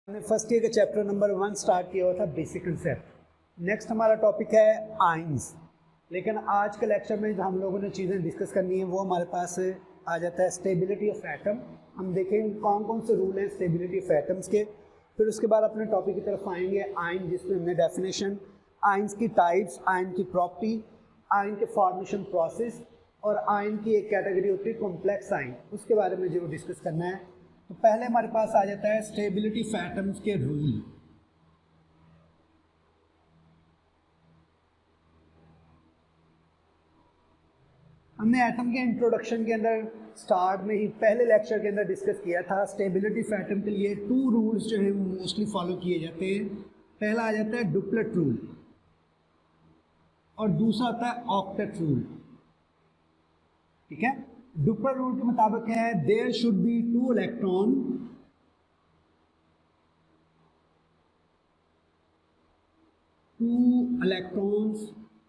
हमने first year के chapter number 1 start किया हुआ था बेसिक कंसेप्ट। नेक्स्ट हमारा टॉपिक है आइंस। लेकिन आज के लेक्चर में जो हम लोगों ने चीज़ें डिस्कस करनी है वो हमारे पास आ जाता है स्टेबिलिटी ऑफ एटम। हम देखेंगे कौन कौन से रूल हैं स्टेबिलिटी ऑफ एटम्स के। फिर उसके बाद अपने टॉपिक की तरफ आएंगे आयन, जिसमें हमने डेफिनेशन, आयंस की टाइप्स, आयन की प्रॉपर्टी, आयन के फॉर्मेशन प्रोसेस और आयन की एक कैटेगरी होती है कॉम्प्लेक्स आयन, उसके बारे में जो डिस्कस करना है। तो पहले हमारे पास आ जाता है स्टेबिलिटी ऑफ एटम्स के रूल। हमने एटम के इंट्रोडक्शन के अंदर स्टार्ट में ही पहले लेक्चर के अंदर डिस्कस किया था स्टेबिलिटी ऑफ एटम के लिए 2 रूल्स जो है मोस्टली फॉलो किए जाते हैं। पहला आ जाता है डुप्लेट रूल और दूसरा आता है ऑक्टेट रूल। ठीक है, डुप्लेट रूल के मुताबिक है there should be 2 electron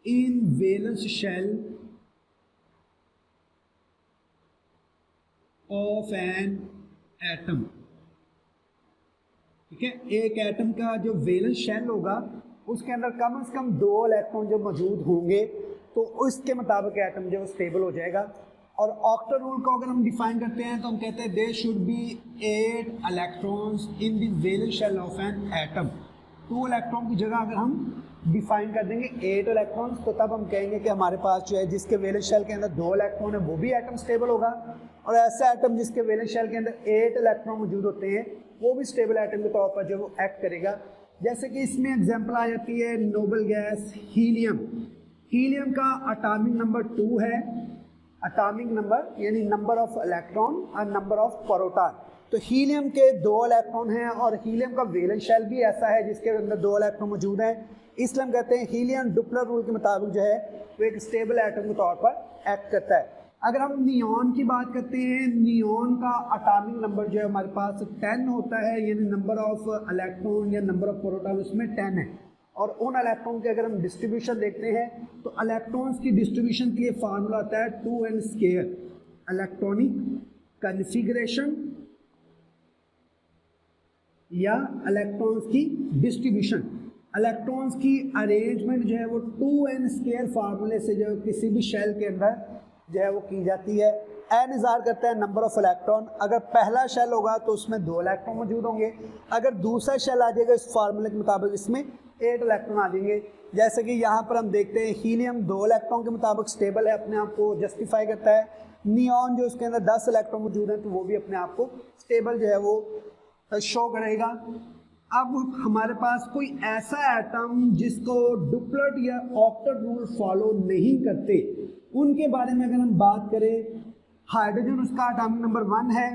in valence shell of an atom. ठीक है, एक एटम का जो वैलेंस शेल होगा उसके अंदर कम से कम 2 इलेक्ट्रॉन जो मौजूद होंगे तो उसके मुताबिक एटम जो स्टेबल हो जाएगा। और ऑक्टेट रूल को अगर हम डिफाइन करते हैं तो हम कहते हैं there should be 8 electrons in the valence shell of an atom. 2 electron की जगह अगर हम डिफाइन कर देंगे 8 इलेक्ट्रॉन्स तो तब हम कहेंगे कि हमारे पास जो है जिसके वैलेंस शेल के अंदर 2 इलेक्ट्रॉन है वो भी एटम स्टेबल होगा, और ऐसा एटम जिसके वैलेंस शेल के अंदर 8 इलेक्ट्रॉन मौजूद होते हैं वो भी स्टेबल एटम के तौर पर जो वो एक्ट करेगा। जैसे कि इसमें एग्जांपल आ जाती है नोबल गैस हीलियम। हीलियम का एटॉमिक नंबर 2 है, एटॉमिक नंबर यानी नंबर ऑफ इलेक्ट्रॉन और नंबर ऑफ प्रोटॉन। तो हीलियम के 2 इलेक्ट्रॉन हैं और हीलियम का वैलेंस शेल भी ऐसा है जिसके अंदर 2 इलेक्ट्रॉन मौजूद हैं, इसलिए हम कहते हैं हीलियम डुप्लेट रूल के मुताबिक जो है वो एक स्टेबल एटम के तौर पर एक्ट करता है। अगर हम नियॉन की बात करते हैं, नियॉन का एटॉमिक नंबर जो है हमारे पास 10 होता है, यानी नंबर ऑफ इलेक्ट्रॉन या नंबर ऑफ प्रोटॉन उसमें 10 है। और उन इलेक्ट्रॉन के अगर हम डिस्ट्रीब्यूशन देखते हैं तो इलेक्ट्रॉन्स की डिस्ट्रीब्यूशन के लिए फार्मूला आता है 2n स्क्वायर, इलेक्ट्रॉनिक कॉन्फ़िगरेशन या इलेक्ट्रॉन्स की डिस्ट्रीब्यूशन। इलेक्ट्रॉन्स की अरेंजमेंट जो है वो 2n स्क्वायर फार्मूले से जो किसी भी शेल के अंदर जो है वो की जाती है। n इज़ार करता है नंबर ऑफ इलेक्ट्रॉन। अगर पहला शेल होगा तो उसमें 2 इलेक्ट्रॉन मौजूद होंगे, अगर दूसरा शेल आ जाएगा इस फार्मूले के मुताबिक इसमें 8 इलेक्ट्रॉन आ जाएंगे। जैसे कि यहाँ पर हम देखते हैं हीलियम 2 इलेक्ट्रॉन के मुताबिक स्टेबल है, अपने आप को जस्टिफाई करता है। नियॉन जो उसके अंदर 10 इलेक्ट्रॉन मौजूद हैं तो वो भी अपने आप को स्टेबल जो है वो शो करेगा। अब हमारे पास कोई ऐसा एटम जिसको डुप्लेट या ऑक्टेट रूल फॉलो नहीं करते, उनके बारे में अगर हम बात करें, हाइड्रोजन उसका एटॉमिक नंबर 1 है,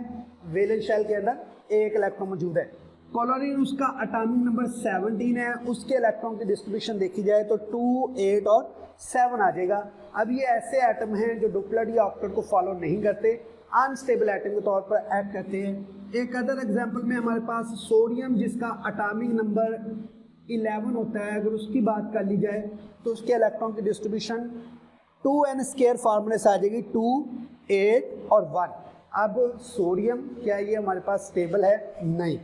वैलेंस शेल के अंदर 1 इलेक्ट्रॉन मौजूद है। क्लोरीन उसका एटॉमिक नंबर 17 है, उसके इलेक्ट्रॉन की डिस्ट्रीब्यूशन देखी जाए तो 2, 8 और 7 आ जाएगा। अब ये ऐसे एटम हैं जो डुप्लेट या ऑक्टेट को फॉलो नहीं करते, अनस्टेबल एटम के तौर पर एक्ट करते हैं। एक अदर एग्जांपल में हमारे पास सोडियम जिसका एटॉमिक नंबर 11 होता है, अगर उसकी बात कर ली जाए तो उसके इलेक्ट्रॉन की डिस्ट्रीब्यूशन 2n स्क्वायर फार्मूले से आ जाएगी 2, 8 और 1। अब सोडियम क्या ये हमारे पास स्टेबल है? नहीं,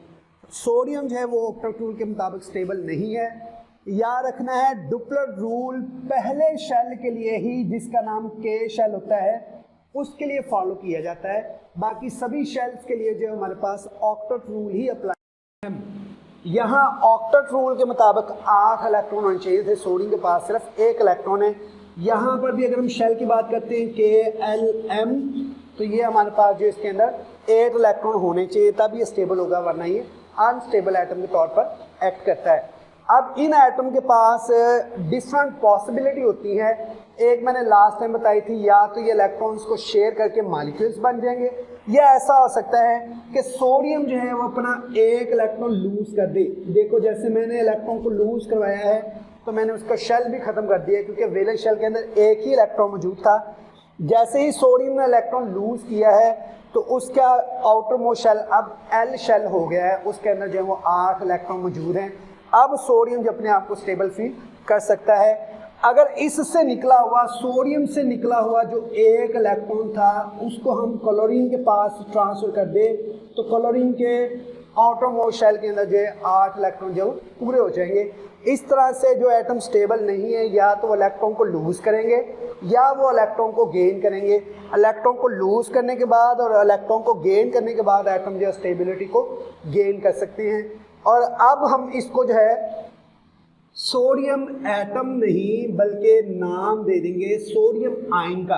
सोडियम जो है वो ऑक्टेट रूल के मुताबिक स्टेबल नहीं है। याद रखना है डुप्लेट रूल पहले शेल के लिए ही, जिसका नाम K शेल होता है, उसके लिए फॉलो किया जाता है। बाकी सभी शेल्स के लिए जो हमारे पास ऑक्टेट रूल ही अप्लाई है। यहाँ ऑक्टेट रूल के मुताबिक 8 इलेक्ट्रॉन होने चाहिए थे, सोडियम के पास सिर्फ 1 इलेक्ट्रॉन है। यहाँ पर भी अगर हम शेल की बात करते हैं KLM, तो ये हमारे पास जो इसके अंदर 8 इलेक्ट्रॉन होने चाहिए तब ये स्टेबल होगा, वरना ये अनस्टेबल एटम के तौर पर एक्ट करता है। अब इन एटम के पास डिफरेंट पॉसिबिलिटी होती है। एक मैंने लास्ट टाइम बताई थी, या तो ये इलेक्ट्रॉन्स को शेयर करके मॉलिक्यूल्स बन जाएंगे, या ऐसा हो सकता है कि सोडियम जो है वो अपना 1 इलेक्ट्रॉन लूज कर दे। देखो जैसे मैंने इलेक्ट्रॉन को लूज करवाया है तो मैंने उसका शेल भी ख़त्म कर दिया, क्योंकि वैलेंस शेल के अंदर 1 ही इलेक्ट्रॉन मौजूद था। जैसे ही सोडियम ने इलेक्ट्रॉन लूज किया है तो उसका आउटर मोस्ट शेल अब L शेल हो गया है, उसके अंदर जो है वो 8 इलेक्ट्रॉन मौजूद हैं। अब सोडियम जो अपने आप को स्टेबल फील कर सकता है। अगर इससे निकला हुआ, सोडियम से निकला हुआ जो 1 इलेक्ट्रॉन था उसको हम क्लोरीन के पास ट्रांसफर कर दे तो क्लोरीन के आउटरमोस्ट शेल के अंदर जो है 8 इलेक्ट्रॉन जो पूरे हो जाएंगे। इस तरह से जो एटम स्टेबल नहीं है, या तो इलेक्ट्रॉन को लूज करेंगे या वो इलेक्ट्रॉन को गेन करेंगे। इलेक्ट्रॉन को लूज करने के बाद और इलेक्ट्रॉन को गेन करने के बाद एटम जो है स्टेबिलिटी को गेन कर सकते हैं। और अब हम इसको जो है सोडियम एटम नहीं बल्कि नाम दे देंगे सोडियम आयन का।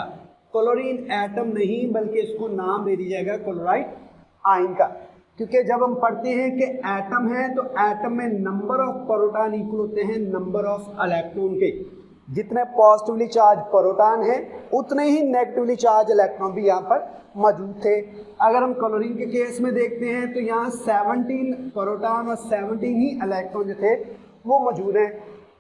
क्लोरीन एटम नहीं बल्कि इसको नाम दे दिया जाएगा क्लोराइड आयन का। क्योंकि जब हम पढ़ते हैं कि एटम है तो एटम में नंबर ऑफ प्रोटॉन इक्वल होते हैं नंबर ऑफ इलेक्ट्रॉन के। जितने पॉजिटिवली चार्ज प्रोटॉन है उतने ही नेगेटिवली चार्ज इलेक्ट्रॉन भी यहाँ पर मौजूद थे। अगर हम क्लोरीन के केस में देखते हैं तो यहाँ 17 प्रोटॉन और 17 ही इलेक्ट्रॉन जो थे वो मौजूद हैं।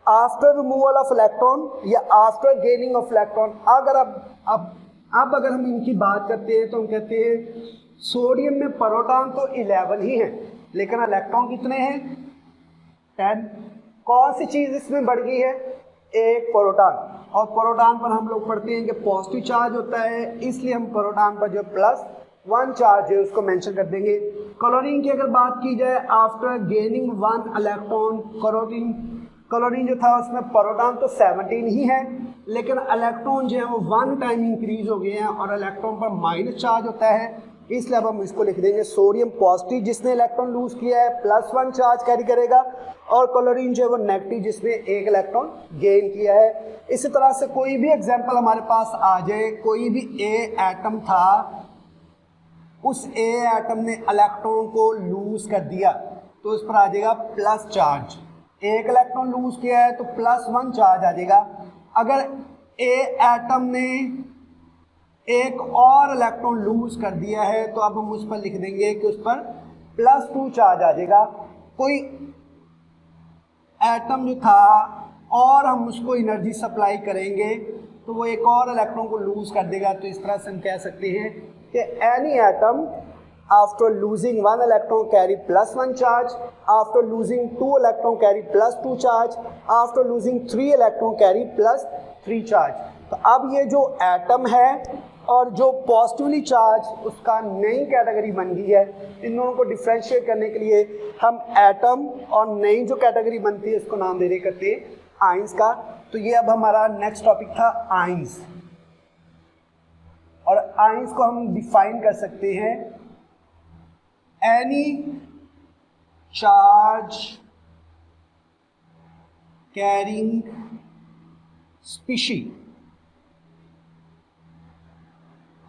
आफ्टर रिमूवल ऑफ इलेक्ट्रॉन या आफ्टर गेनिंग ऑफ इलेक्ट्रॉन, अगर अब अगर हम इनकी बात करते हैं तो हम कहते हैं सोडियम में प्रोटॉन तो 11 ही हैं लेकिन इलेक्ट्रॉन कितने हैं 10। कौन सी चीज़ इसमें बढ़ गई है, एक प्रोटॉन। और प्रोटॉन पर हम लोग पढ़ते हैं कि पॉजिटिव चार्ज होता है, इसलिए हम प्रोटॉन पर जो +1 चार्ज है उसको मेंशन कर देंगे। क्लोरीन की अगर बात की जाए आफ्टर गेनिंग 1 इलेक्ट्रॉन, क्लोरीन जो था उसमें प्रोटॉन तो 17 ही है लेकिन इलेक्ट्रॉन जो है वो 1 टाइम इंक्रीज हो गए हैं और इलेक्ट्रॉन पर माइनस चार्ज होता है, इसलिए अब हम इसको लिख देंगे सोडियम पॉजिटिव जिसने इलेक्ट्रॉन लूज किया है +1 चार्ज कैरी करेगा, और क्लोरीन जो है वो नेगेटिव जिसने 1 इलेक्ट्रॉन गेन किया है। इसी तरह से कोई भी एग्जांपल हमारे पास आ जाए, कोई भी ए एटम था, उस ए एटम ने इलेक्ट्रॉन को लूज कर दिया तो उस पर आ जाएगा प्लस चार्ज। 1 इलेक्ट्रॉन लूज किया है तो +1 चार्ज आ जाएगा। अगर ए एटम ने एक और इलेक्ट्रॉन लूज कर दिया है तो अब हम उस पर लिख देंगे कि उस पर +2 चार्ज आ जाएगा। कोई एटम जो था और हम उसको एनर्जी सप्लाई करेंगे तो वो एक और इलेक्ट्रॉन को लूज कर देगा। तो इस तरह से हम कह सकते हैं कि any atom after losing 1 electron carry +1 charge, after losing 2 electron carry +2 charge, after losing 3 electron carry +3 charge। तो अब ये जो एटम है और जो पॉजिटिवली चार्ज उसका नई कैटेगरी बन गई है। इन दोनों को डिफ्रेंशिएट करने के लिए हम एटम और नई जो कैटेगरी बनती है इसको नाम दे रहे करते हैं आइंस का। तो ये अब हमारा नेक्स्ट टॉपिक था आइंस, और आइंस को हम डिफाइन कर सकते हैं any charge carrying species,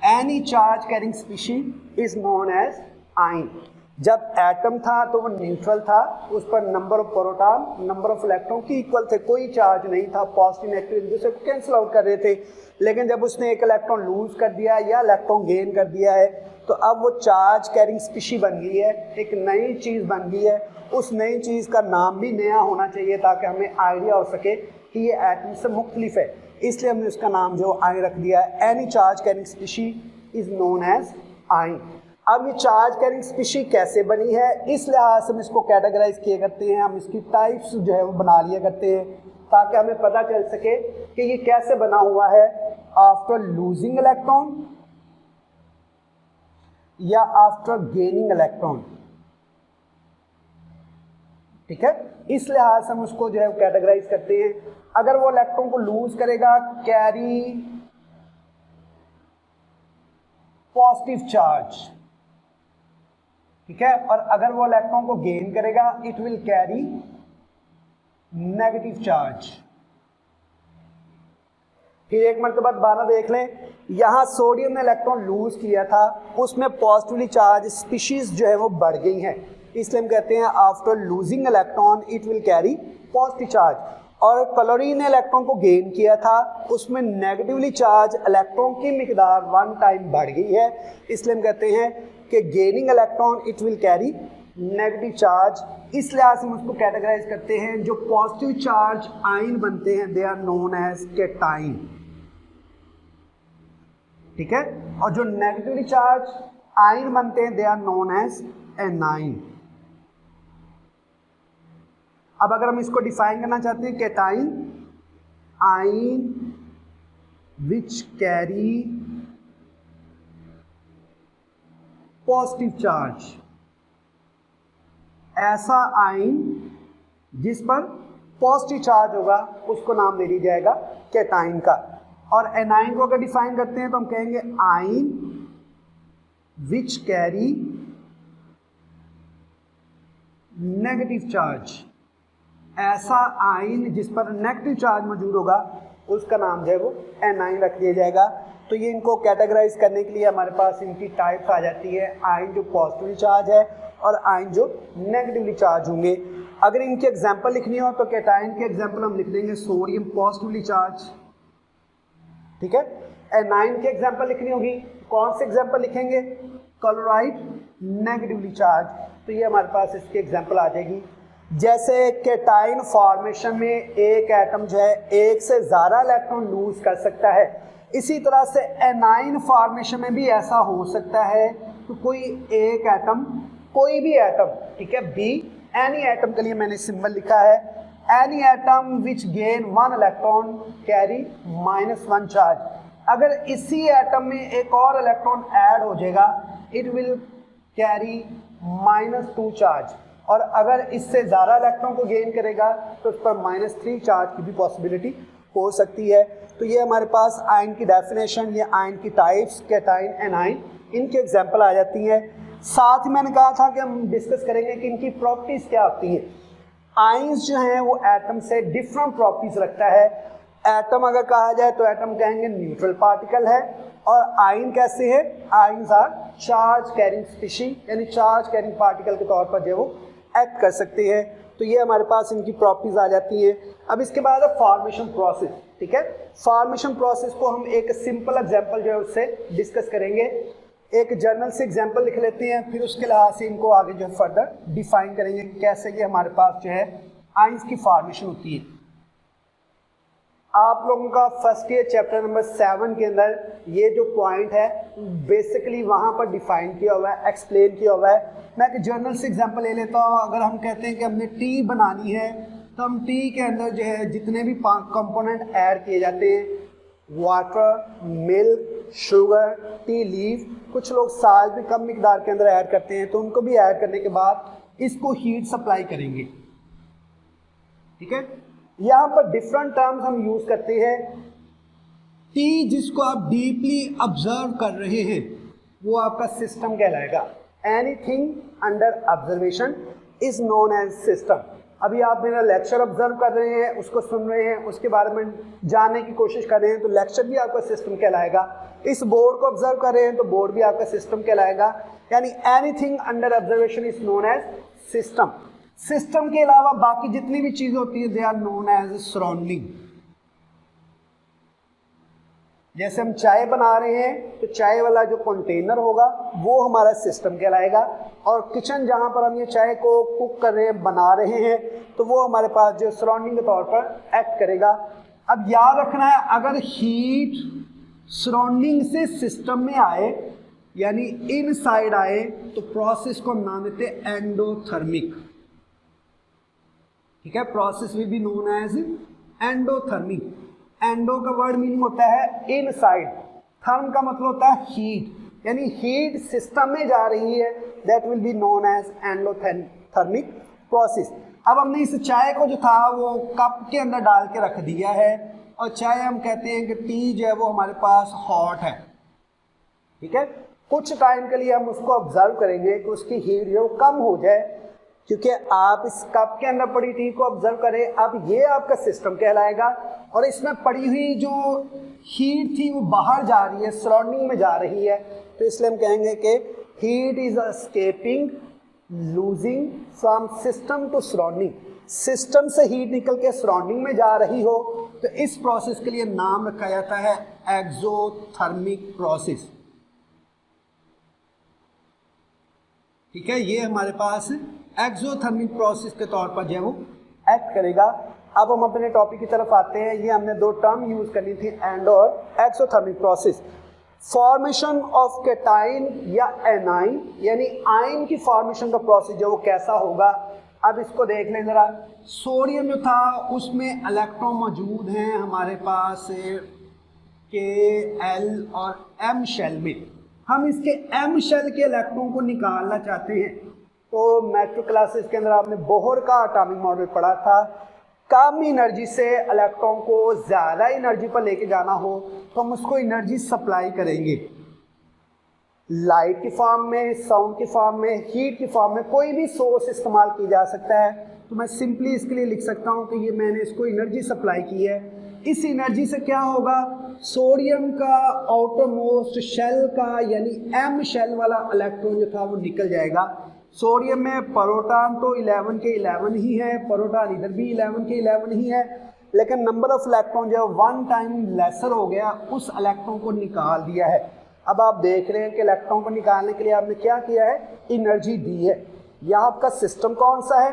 any charge carrying species is known as ion। जब एटम था तो वो न्यूट्रल था, उस पर number of proton number of electron की इक्वल थे, कोई चार्ज नहीं था, पॉजिटिव नेगेटिव एक दूसरे को कैंसिल आउट कर रहे थे। लेकिन जब उसने 1 इलेक्ट्रॉन लूज कर दिया या इलेक्ट्रॉन गेन कर दिया है तो अब वो चार्ज कैरिंग स्पीशी बन गई है, एक नई चीज़ बन गई है। उस नई चीज़ का नाम भी नया होना चाहिए ताकि हमें आइडिया हो सके कि ये एटम से मुख्तलिफ है, इसलिए हमने उसका नाम जो आयन रख दिया है। Any charge carrying species is known as ion. अब ये चार्ज कैरिंग स्पीशी कैसे बनी है, इस लिहाज से हम इसको कैटेगराइज किया करते हैं, हम इसकी टाइप्स जो है वो बना लिया करते हैं ताकि हमें पता चल सके कि ये कैसे बना हुआ है। आफ्टर लूजिंग इलेक्ट्रॉन या आफ्टर गेनिंग इलेक्ट्रॉन, ठीक है, इस लिहाज से हम उसको जो है कैटेगराइज करते हैं। अगर वो इलेक्ट्रॉन को लूज करेगा कैरी पॉजिटिव चार्ज, ठीक है, और अगर वो इलेक्ट्रॉन को गेन करेगा it will carry negative charge. फिर एक मरतबा दोबारा देख लें, यहाँ सोडियम ने इलेक्ट्रॉन लूज किया था, उसमें पॉजिटिवली चार्ज स्पीशीज जो है वो बढ़ गई हैं, इसलिए हम कहते हैं after losing electron it will carry positive charge. और क्लोरीन ने इलेक्ट्रॉन को गेन किया था, उसमें नेगेटिवली चार्ज इलेक्ट्रॉन की मिकदार 1 टाइम बढ़ गई है, इसलिए हम कहते हैं कि gaining electron it will carry negative charge. इस लिहाज से हम उसको कैटेगराइज करते हैं। जो पॉजिटिव चार्ज आयन बनते हैं they are known as cation, ठीक है, और जो नेगेटिवली चार्ज आयन बनते हैं they are known as anion. अब अगर हम इसको डिफाइन करना चाहते हैं, cation ion which carry positive charge, ऐसा आयन जिस पर पॉजिटिव चार्ज होगा उसको नाम दे दिया जाएगा कैटाइन का। और एनाइन को अगर डिफाइन करते हैं तो हम कहेंगे ion which carry negative charge. ऐसा आयन जिस पर नेगेटिव चार्ज मौजूद होगा उसका नाम जो है वो एनाइन रख दिया जाएगा। तो ये इनको कैटेगराइज करने के लिए हमारे पास इनकी टाइप्स आ जाती है, आयन जो पॉजिटिवली चार्ज है और आयन जो नेगेटिवली चार्ज होंगे। अगर इनके एग्जांपल लिखनी हो तो कैटाइन के एग्जांपल हम लिख देंगे सोडियम पॉजिटिवली चार्ज, ठीक है। एनाइन के एग्जांपल लिखनी होगी, कौन से एग्जांपल लिखेंगे? Chloride negatively charge. तो ये हमारे पास इसके एग्जांपल आ जाएगी। जैसे कैटाइन फॉर्मेशन में एक एटम जो है एक से ज़्यादा इलेक्ट्रॉन लूज कर सकता है, इसी तरह से एनाइन फॉर्मेशन में भी ऐसा हो सकता है तो कोई एक एटम, कोई भी एटम, ठीक है, बी एनी एटम के लिए मैंने सिंबल लिखा है, any atom which gain one electron carry -1 charge. अगर इसी एटम में एक और इलेक्ट्रॉन ऐड हो जाएगा इट विल कैरी -2 चार्ज, और अगर इससे ज़्यादा इलेक्ट्रॉन को गेन करेगा तो उस पर -3 चार्ज की भी पॉसिबिलिटी हो सकती है। तो ये हमारे पास आयन की डेफिनेशन, ये आयन की टाइप्स, कैटाइन, एनाइन, इनके एग्जांपल आ जाती हैं। साथ ही मैंने कहा था कि हम डिस्कस करेंगे कि इनकी प्रॉपर्टीज़ क्या होती हैं। आयंस जो हैं वो एटम से डिफरेंट प्रॉपर्टीज़ रखता है। एटम अगर कहा जाए तो एटम कहेंगे न्यूट्रल पार्टिकल है, और आयन कैसे है? Ions are charge carrying species, यानी चार्ज कैरिंग पार्टिकल के तौर पर जो वो एक्ट कर सकते हैं। तो ये हमारे पास इनकी प्रॉपर्टीज आ जाती हैं। अब इसके बाद है फॉर्मेशन प्रोसेस, ठीक है। फॉर्मेशन प्रोसेस को हम एक सिंपल एग्जांपल जो है उससे डिस्कस करेंगे। एक जर्नल से एग्जांपल लिख लेते हैं, फिर उसके लिहाज से इनको आगे जो है फर्दर डिफाइन करेंगे कैसे ये हमारे पास जो है आयंस की फॉर्मेशन होती है। आप लोगों का फर्स्ट ईयर चैप्टर नंबर 7 के अंदर ये जो पॉइंट है बेसिकली वहाँ पर डिफाइन किया हुआ है, एक्सप्लेन किया हुआ है। मैं एक जर्नल से एग्जांपल ले लेता हूँ। अगर हम कहते हैं कि हमने टी बनानी है तो हम टी के अंदर जो है जितने भी कंपोनेंट ऐड किए जाते हैं, water, milk, sugar, T leaf, कुछ लोग साल्ट भी कम मिकदार के अंदर ऐड करते हैं, तो उनको भी ऐड करने के बाद इसको हीट सप्लाई करेंगे, ठीक है। यहाँ पर डिफरेंट टर्म्स हम यूज करते हैं। टी जिसको आप डीपली ऑब्जर्व कर रहे हैं वो आपका सिस्टम कहलाएगा। Anything under observation is known as system. अभी आप मेरा लेक्चर ऑब्जर्व कर रहे हैं, उसको सुन रहे हैं, उसके बारे में जानने की कोशिश कर रहे हैं, तो लेक्चर भी आपका सिस्टम कहलाएगा। इस बोर्ड को ऑब्जर्व कर रहे हैं तो बोर्ड भी आपका सिस्टम कहलाएगा। यानी anything under observation is known as system. System के अलावा बाकी जितनी भी चीजें होती है they are known as surrounding. जैसे हम चाय बना रहे हैं तो चाय वाला जो कंटेनर होगा वो हमारा सिस्टम कहलाएगा, और किचन जहां पर हम ये चाय को कुक कर रहे हैं, बना रहे हैं, तो वो हमारे पास जो सराउंडिंग के तौर पर एक्ट करेगा। अब याद रखना है, अगर हीट सराउंडिंग से सिस्टम में आए यानी इनसाइड आए तो प्रोसेस को हम नाम देते हैं एंडोथर्मिक, ठीक है। Process will be known as endothermic. Endo का वर्ड मीनिंग होता है इनसाइड, थर्म का मतलब होता है हीट, यानी हीट सिस्टम में जा रही है, that will be known as endothermic process. अब हमने इस चाय को जो था वो कप के अंदर डाल के रख दिया है, और चाय हम कहते हैं कि टी जो है वो हमारे पास हॉट है, ठीक है। कुछ टाइम के लिए हम उसको ऑब्जर्व करेंगे कि उसकी हीट जो कम हो जाए, क्योंकि आप इस कप के अंदर पड़ी टी को ऑब्जर्व करें। अब ये आपका सिस्टम कहलाएगा, और इसमें पड़ी हुई जो हीट थी वो बाहर जा रही है, सराउंडिंग में जा रही है, तो इसलिए हम कहेंगे कि heat is escaping losing from system to surrounding. System से हीट निकल के सराउंडिंग में जा रही हो तो इस प्रोसेस के लिए नाम रखा जाता है एक्सोथर्मिक प्रोसेस, ठीक है। ये हमारे पास एक्सोथर्मिक प्रोसेस के तौर पर जो है वो एक्ट करेगा। अब हम अपने टॉपिक की तरफ आते हैं। ये हमने दो टर्म यूज करनी थी, एंड और exothermic process. Formation of cation या एनाइन, यानी आयन की फॉर्मेशन का प्रोसेस जो वो कैसा होगा, अब इसको देख लें ज़रा। सोडियम जो था उसमें इलेक्ट्रॉन मौजूद हैं हमारे पास के, एल और एम शेल में। हम इसके एम शेल के इलेक्ट्रॉन को निकालना चाहते हैं, तो मैट्रिक क्लासेस के अंदर आपने बोहर का एटॉमिक मॉडल पढ़ा था। कम एनर्जी से इलेक्ट्रॉन को ज़्यादा एनर्जी पर लेके जाना हो तो हम उसको एनर्जी सप्लाई करेंगे, लाइट की फॉर्म में, साउंड की फॉर्म में, हीट की फॉर्म में, कोई भी सोर्स इस्तेमाल की जा सकता है। तो मैं सिंपली इसके लिए लिख सकता हूँ कि ये मैंने इसको एनर्जी सप्लाई की है। इस एनर्जी से क्या होगा, सोडियम का आउटर मोस्ट शेल का यानी एम शेल वाला इलेक्ट्रॉन जो था वो निकल जाएगा। सोडियम में प्रोटॉन तो 11 के 11 ही है, प्रोटॉन इधर भी 11 के 11 ही है, लेकिन नंबर ऑफ इलेक्ट्रॉन जो है 1 टाइम लेसर हो गया, उस इलेक्ट्रॉन को निकाल दिया है। अब आप देख रहे हैं कि इलेक्ट्रॉन को निकालने के लिए आपने क्या किया है, एनर्जी दी है। यहाँ आपका सिस्टम कौन सा है,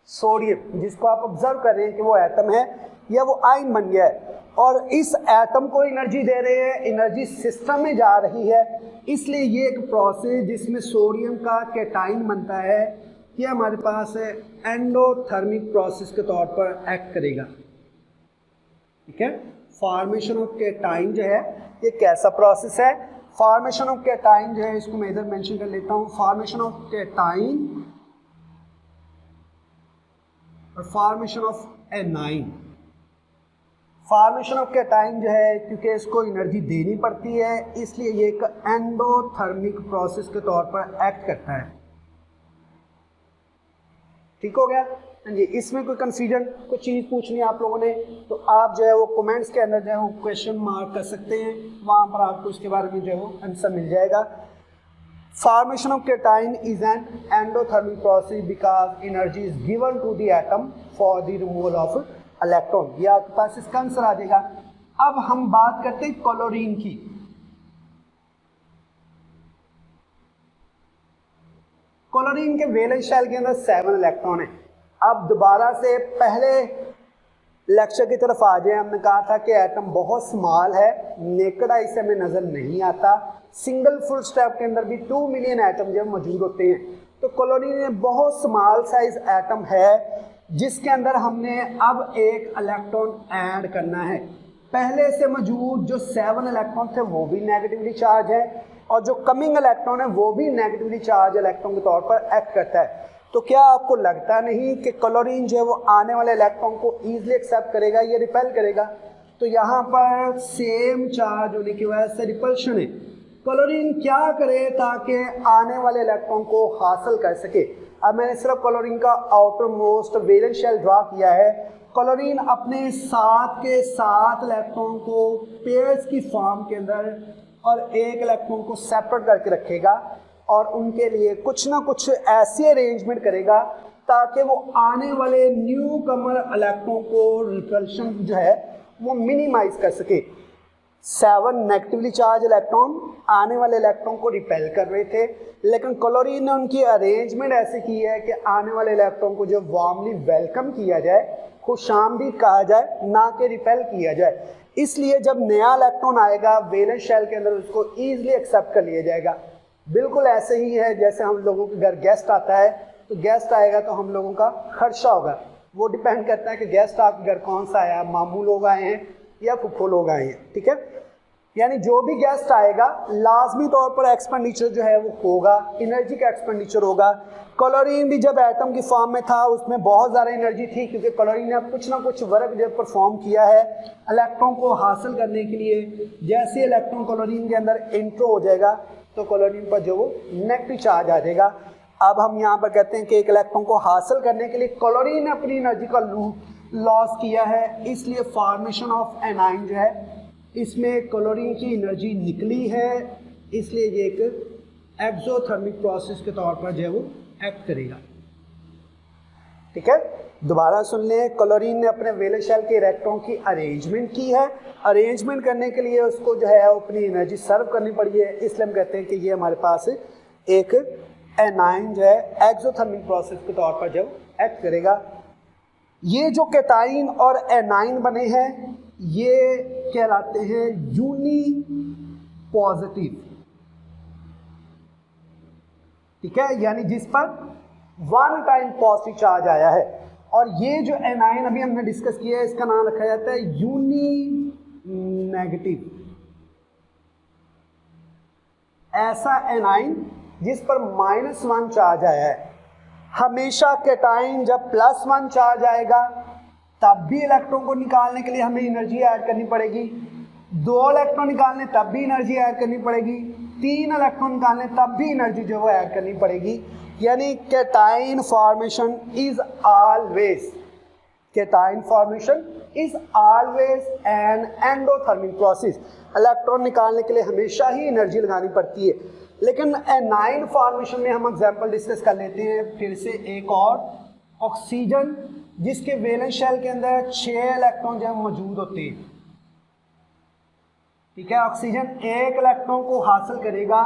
सोडियम, जिसको आप ऑब्जर्व कर रहे हैं कि वो एटम है या वो आयन बन गया है, और इस एटम को एनर्जी दे रहे हैं, एनर्जी सिस्टम में जा रही है। इसलिए ये एक प्रोसेस जिसमें सोडियम का कैटाइन बनता है, ये हमारे पास है एंडोथर्मिक प्रोसेस के तौर पर एक्ट करेगा। ठीक है, फॉर्मेशन ऑफ कैटाइन जो है ये कैसा प्रोसेस है, फॉर्मेशन ऑफ कैटाइन जो है इसको मैं इधर मेंशन कर लेता हूँ, फॉर्मेशन ऑफ कैटाइन और formation of anion. Formation of cation जो है क्योंकि इसको एनर्जी देनी पड़ती है इसलिए ये एक एंडोथर्मिक प्रोसेस के तौर पर एक्ट करता है। ठीक हो गया जी। इसमें कोई कंफ्यूजन, कोई चीज़ पूछनी है आप लोगों ने तो आप जो है वो कमेंट्स के अंदर जो है वो क्वेश्चन मार्क कर सकते हैं, वहाँ पर आपको इसके बारे में जो है वो आंसर मिल जाएगा। Formation of cation is an endothermic process because energy is given to the atom for the removal of electron। ये आपके पास इसका आंसर आ जाएगा। अब हम बात करते हैं क्लोरीन की। क्लोरीन के वैलेंस शेल के अंदर 7 इलेक्ट्रॉन है। अब दोबारा से पहले लेक्चर की तरफ आ जाए। हमने कहा था कि एटम बहुत स्मॉल है, नेकेड आई से हमें नजर नहीं आता, सिंगल फुल स्टेप के अंदर भी 2 मिलियन एटम जब मौजूद होते हैं, तो क्लोरीन बहुत स्मॉल साइज एटम है जिसके अंदर हमने अब एक इलेक्ट्रॉन ऐड करना है। पहले से मौजूद जो 7 इलेक्ट्रॉन थे वो भी नेगेटिवली चार्ज है और जो कमिंग इलेक्ट्रॉन है वो भी नेगेटिवली चार्ज इलेक्ट्रॉन के तौर पर एक्ट करता है। तो क्या आपको लगता नहीं कि क्लोरीन जो है वो आने वाले इलेक्ट्रॉन को ईजिली एक्सेप्ट करेगा या रिपेल करेगा? तो यहाँ पर सेम चार्ज होने की वजह से रिपल्शन है। क्लोरीन क्या करे ताकि आने वाले इलेक्ट्रॉन को हासिल कर सके? अब मैंने सिर्फ क्लोरीन का outermost valence shell draw किया है। क्लोरीन अपने साथ के 7 इलेक्ट्रॉन को पेयर्स की फॉर्म के अंदर और एक इलेक्ट्रॉन को सेपरेट करके रखेगा और उनके लिए कुछ ना कुछ ऐसी अरेंजमेंट करेगा ताकि वो आने वाले न्यू कमर इलेक्ट्रॉन को रिपल्शन जो है वो मिनिमाइज कर सके। 7 नेगेटिवली चार्ज इलेक्ट्रॉन आने वाले इलेक्ट्रॉन को रिपेल कर रहे थे, लेकिन क्लोरीन ने उनकी अरेंजमेंट ऐसी की है कि आने वाले इलेक्ट्रॉन को जो वार्मली वेलकम किया जाए, खुशामदीद कहा जाए, ना कि रिपेल किया जाए। इसलिए जब नया इलेक्ट्रॉन आएगा वैलेंस शेल के अंदर उसको ईजिली एक्सेप्ट कर लिया जाएगा। बिल्कुल ऐसे ही है जैसे हम लोगों के घर गेस्ट आता है, तो गेस्ट आएगा तो हम लोगों का खर्चा होगा। वो डिपेंड करता है कि गेस्ट आपके घर कौन सा आया, मामू लोग आए हैं या फुफ्फो लोग आए हैं। ठीक है, यानी जो भी गेस्ट आएगा लाजमी तौर पर एक्सपेंडिचर जो है वो होगा, एनर्जी का एक्सपेंडिचर होगा। क्लोरीन भी जब एटम की फॉर्म में था उसमें बहुत ज़्यादा एनर्जी थी क्योंकि क्लोरीन ने कुछ ना कुछ वर्क जब परफॉर्म किया है इलेक्ट्रॉन को हासिल करने के लिए। जैसे इलेक्ट्रॉन क्लोरीन के अंदर एंटर हो जाएगा तो क्लोरीन पर जो वो नेगेटिव चार्ज आ जाएगा। अब हम यहाँ पर कहते हैं कि एक इलेक्ट्रॉन को हासिल करने के लिए क्लोरीन ने अपनी एनर्जी का लॉस किया है, इसलिए फॉर्मेशन ऑफ एनाइन जो है इसमें क्लोरीन की एनर्जी निकली है, इसलिए ये एक एक्सोथर्मिक प्रोसेस के तौर पर जो है वो एक्ट करेगा। ठीक है, दोबारा सुन लें। क्लोरीन ने अपने वैलेंस शेल के इलेक्ट्रॉन की अरेंजमेंट की है। अरेंजमेंट करने के लिए उसको जो है अपनी एनर्जी सर्व करनी पड़ी है, इसलिए हम कहते हैं कि ये हमारे पास एक एनाइन जो है एक्सोथर्मिक प्रोसेस के तौर पर जो एक्ट करेगा। ये जो कैटाइन और एनाइन बने हैं ये कहलाते हैं यूनी पॉजिटिव। ठीक है, यानी जिस पर 1 टाइम पॉजिटिव चार्ज आया है। और ये जो एनाइन अभी हमने डिस्कस किया है इसका नाम रखा जाता है यूनी नेगेटिव। ऐसा एनाइन जिस पर -1 चार्ज आया है। हमेशा कैटाइन जब +1 चार्ज आएगा तब भी इलेक्ट्रॉन को निकालने के लिए हमें एनर्जी ऐड करनी पड़ेगी, 2 इलेक्ट्रॉन निकालने तब भी एनर्जी ऐड करनी पड़ेगी, 3 इलेक्ट्रॉन निकालने तब भी एनर्जी जो है ऐड करनी पड़ेगी। यानी cation formation is always an endothermic process. Electron निकालने के लिए हमेशा ही एनर्जी लगानी पड़ती है। लेकिन एनाइन फॉर्मेशन में हम एग्जांपल डिस्कस कर लेते हैं फिर से एक और, ऑक्सीजन जिसके वैलेंस शेल के अंदर 6 इलेक्ट्रॉन जो मौजूद होते हैं। ठीक है, ऑक्सीजन 1 इलेक्ट्रॉन को हासिल करेगा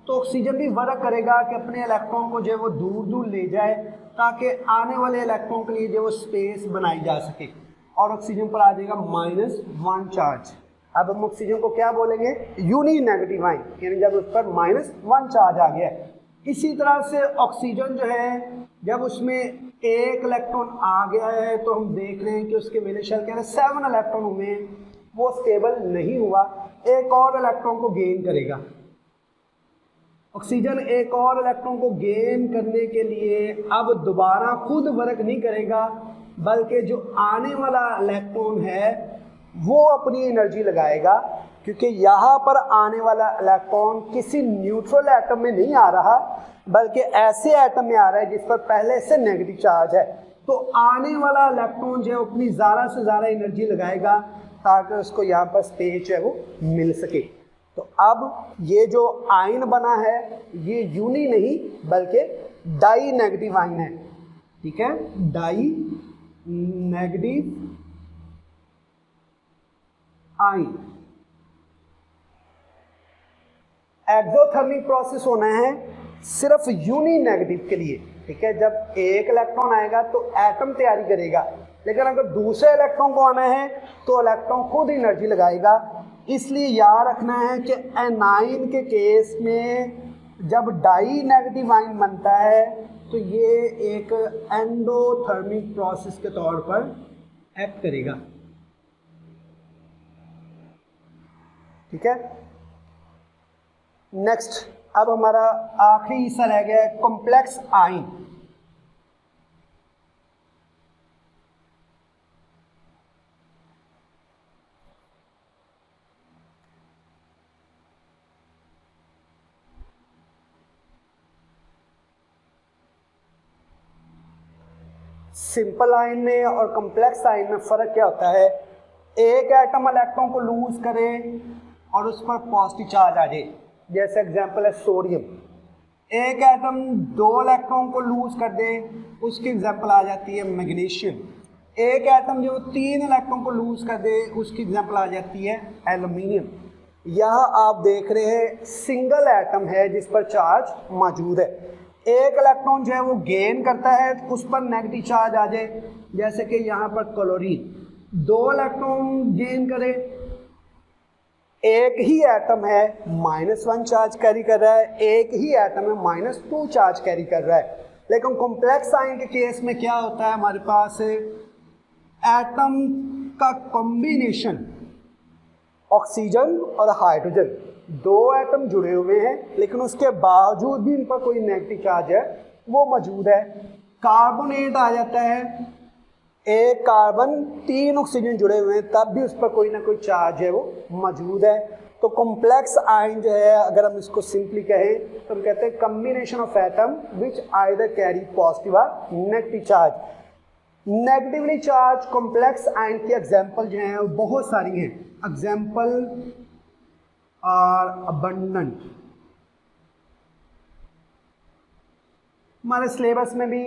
तो ऑक्सीजन भी वर्क करेगा कि अपने इलेक्ट्रॉन को जो वो दूर दूर ले जाए ताकि आने वाले इलेक्ट्रॉन के लिए जो वो स्पेस बनाई जा सके, और ऑक्सीजन पर आ जाएगा -1 चार्ज। अब हम ऑक्सीजन को क्या बोलेंगे, यूनी नेगेटिव आयन, यानी जब उस पर -1 चार्ज आ गया है। इसी तरह से ऑक्सीजन जो है जब उसमें 1 इलेक्ट्रॉन आ गया है तो हम देख रहे हैं कि उसके वैलेंस शेल के अंदर 7 इलेक्ट्रॉन हुए हैं, वो स्टेबल नहीं हुआ, एक और इलेक्ट्रॉन को गेन करेगा। ऑक्सीजन एक और इलेक्ट्रॉन को गेन करने के लिए अब दोबारा खुद वर्क नहीं करेगा, बल्कि जो आने वाला इलेक्ट्रॉन है वो अपनी एनर्जी लगाएगा, क्योंकि यहाँ पर आने वाला इलेक्ट्रॉन किसी न्यूट्रल एटम में नहीं आ रहा बल्कि ऐसे एटम में आ रहा है जिस पर पहले से नेगेटिव चार्ज है। तो आने वाला इलेक्ट्रॉन जो है अपनी ज़्यादा से ज़्यादा एनर्जी लगाएगा ताकि उसको यहाँ पर स्पेस जो है वो मिल सके। तो अब ये जो आयन बना है ये यूनी नहीं बल्कि डाई नेगेटिव आयन है। ठीक है, die negative ion. Exothermic process होना है सिर्फ यूनी नेगेटिव के लिए। ठीक है, जब एक इलेक्ट्रॉन आएगा तो एटम तैयारी करेगा, लेकिन अगर दूसरे इलेक्ट्रॉन को आना है तो इलेक्ट्रॉन खुद एनर्जी लगाएगा। इसलिए याद रखना है कि एनाइन के केस में जब डाई नेगेटिव आयन बनता है तो ये एक एंडोथर्मिक प्रोसेस के तौर पर एक्ट करेगा। ठीक है, नेक्स्ट अब हमारा आखिरी हिस्सा रह गया है कॉम्प्लेक्स आयन। सिंपल आयन में और कॉम्प्लेक्स आयन में फ़र्क क्या होता है, एक एटम इलेक्ट्रॉन को लूज करे और उस पर पॉजिटिव चार्ज आ जाए, जैसे एग्जांपल है सोडियम। एक एटम 2 इलेक्ट्रॉन को लूज कर दे, उसकी एग्जांपल आ जाती है मैग्नीशियम। एक एटम जो 3 इलेक्ट्रॉन को लूज कर दे उसकी एग्जांपल आ जाती है एल्युमिनियम। यहाँ आप देख रहे हैं सिंगल एटम है जिस पर चार्ज मौजूद है। एक इलेक्ट्रॉन जो है वो गेन करता है तो उस पर नेगेटिव चार्ज आ जाए, जैसे कि यहाँ पर क्लोरीन 2 इलेक्ट्रॉन गेन करे, एक ही एटम है -1 चार्ज कैरी कर रहा है, एक ही एटम है -2 चार्ज कैरी कर रहा है। लेकिन कॉम्प्लेक्स आयन के केस में क्या होता है, हमारे पास एटम का कॉम्बिनेशन ऑक्सीजन और हाइड्रोजन, 2 एटम जुड़े हुए हैं लेकिन उसके बावजूद भी इन पर कोई नेगेटिव चार्ज है वो मौजूद है। कार्बोनेट आ जाता है, एक कार्बन 3 ऑक्सीजन जुड़े हुए हैं तब भी उस पर कोई ना कोई चार्ज है वो मौजूद है। तो कॉम्प्लेक्स आयन जो है अगर हम इसको सिंपली कहें तो हम कहते हैं combination of atom which either carry positive और negative charge. Negatively charge complex ion की एग्जाम्पल जो हैं वो बहुत सारी हैं। Example are abundant. हमारे सिलेबस में भी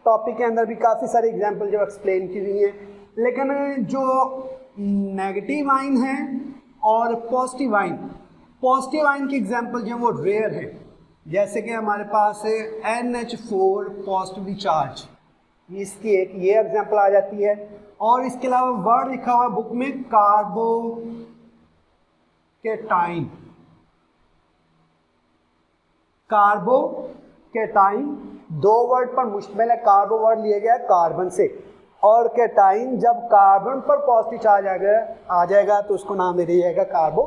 टॉपिक के अंदर भी काफ़ी सारी एग्जाम्पल जो एक्सप्लेन की हुई हैं, लेकिन जो नेगेटिव आयन है और पॉजिटिव आयन की एग्जाम्पल जो है वो रेयर है। जैसे कि हमारे पास है NH4 पॉजिटिवली चार्ज, इसकी एक ये एग्जाम्पल आ जाती है। और इसके अलावा वर्ड लिखा हुआ बुक में कार्बोकेटाइन 2 वर्ड पर मुश्तमिल है। कार्बो वर्ड लिया गया है कार्बन से, और कैटाइन जब कार्बन पर पॉजिटिव चार्ज आ जाएगा तो उसको नाम दे दिया जाएगा कार्बो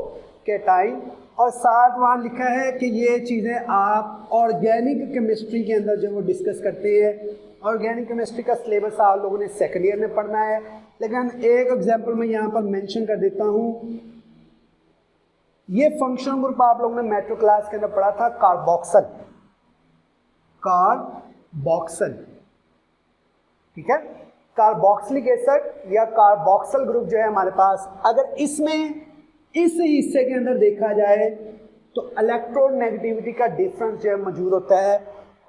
कैटाइन, और साथ वहाँ लिखा है कि ये चीज़ें आप ऑर्गेनिक केमिस्ट्री के अंदर जो वो डिस्कस करते हैं। ऑर्गेनिक केमिस्ट्री का सिलेबस आप लोगों ने सेकेंड ईयर में पढ़ना है, लेकिन एक एग्जांपल मैं यहाँ पर मेंशन कर देता हूँ। ये फंक्शनल ग्रुप आप लोगों ने मेट्रो क्लास के अंदर पढ़ा था, कार्बोक्सिल, कार्बोक्सिल, ठीक है। कार्बोक्सिलिक एसिड या कार्बोक्सिल ग्रुप जो है हमारे पास, अगर इसमें इस हिस्से के अंदर देखा जाए तो इलेक्ट्रोनेगेटिविटी का डिफरेंस जो है मौजूद होता है।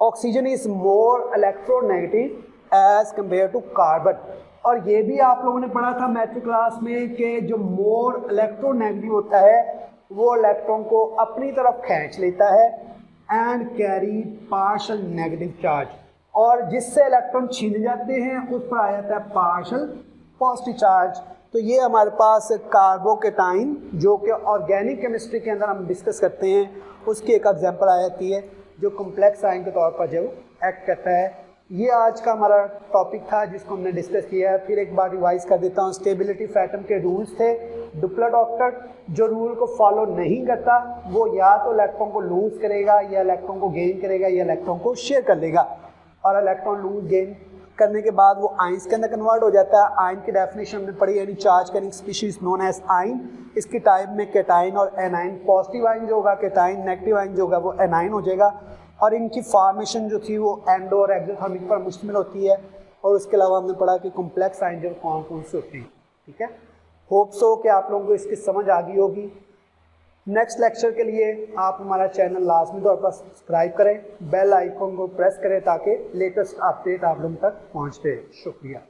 Oxygen is more electronegative as compare to carbon, और ये भी आप लोगों ने पढ़ा था मेट्रिक क्लास में कि जो मोर इलेक्ट्रोनेगेटिव होता है वो इलेक्ट्रॉन को अपनी तरफ खींच लेता है and carry partial negative charge, और जिससे इलेक्ट्रॉन छीन जाते हैं उस पर आ जाता है पार्शियल पॉजिटिव चार्ज। तो ये हमारे पास कार्बोकेटाइन जो कि ऑर्गेनिक केमिस्ट्री के अंदर हम डिस्कस करते हैं उसकी एक एग्जांपल आ जाती है जो कॉम्प्लेक्स आयन के तौर पर जो एक्ट करता है। ये आज का हमारा टॉपिक था जिसको हमने डिस्कस किया है। फिर एक बार रिवाइज कर देता हूँ। स्टेबिलिटी फैटम के रूल्स थे। डुप्लर डॉक्टर जो रूल को फॉलो नहीं करता वो या तो इलेक्ट्रॉन को लूज करेगा या इलेक्ट्रॉन को गेन करेगा या इलेक्ट्रॉन को शेयर कर लेगा, और इलेक्ट्रॉन लूज गेन करने के बाद वो आयंस के अंदर कन्वर्ट हो जाता है। आयन की डेफिनेशन हमने पढ़ी, यानी charge carrying species known as ion. इसकी टाइप में कैटाइन और एनाइन। पॉजिटिव आयन जो होगा कैटाइन, नेगेटिव आयन जो होगा वो एनाइन हो जाएगा, और इनकी फॉर्मेशन जो थी वो एंडो और एक्सोथर्मिक पर मुश्तमिल होती है। और उसके अलावा हमने पढ़ा कि कॉम्प्लेक्स आयन जो कौन कौन से होती हैं, ठीक है। होप सो कि आप लोगों को इसकी समझ आ गई होगी। नेक्स्ट लेक्चर के लिए आप हमारा चैनल लाजमी तौर पर सब्सक्राइब करें, बेल आइकन को प्रेस करें ताकि लेटेस्ट अपडेट आप लोगों तक पहुंचते। शुक्रिया।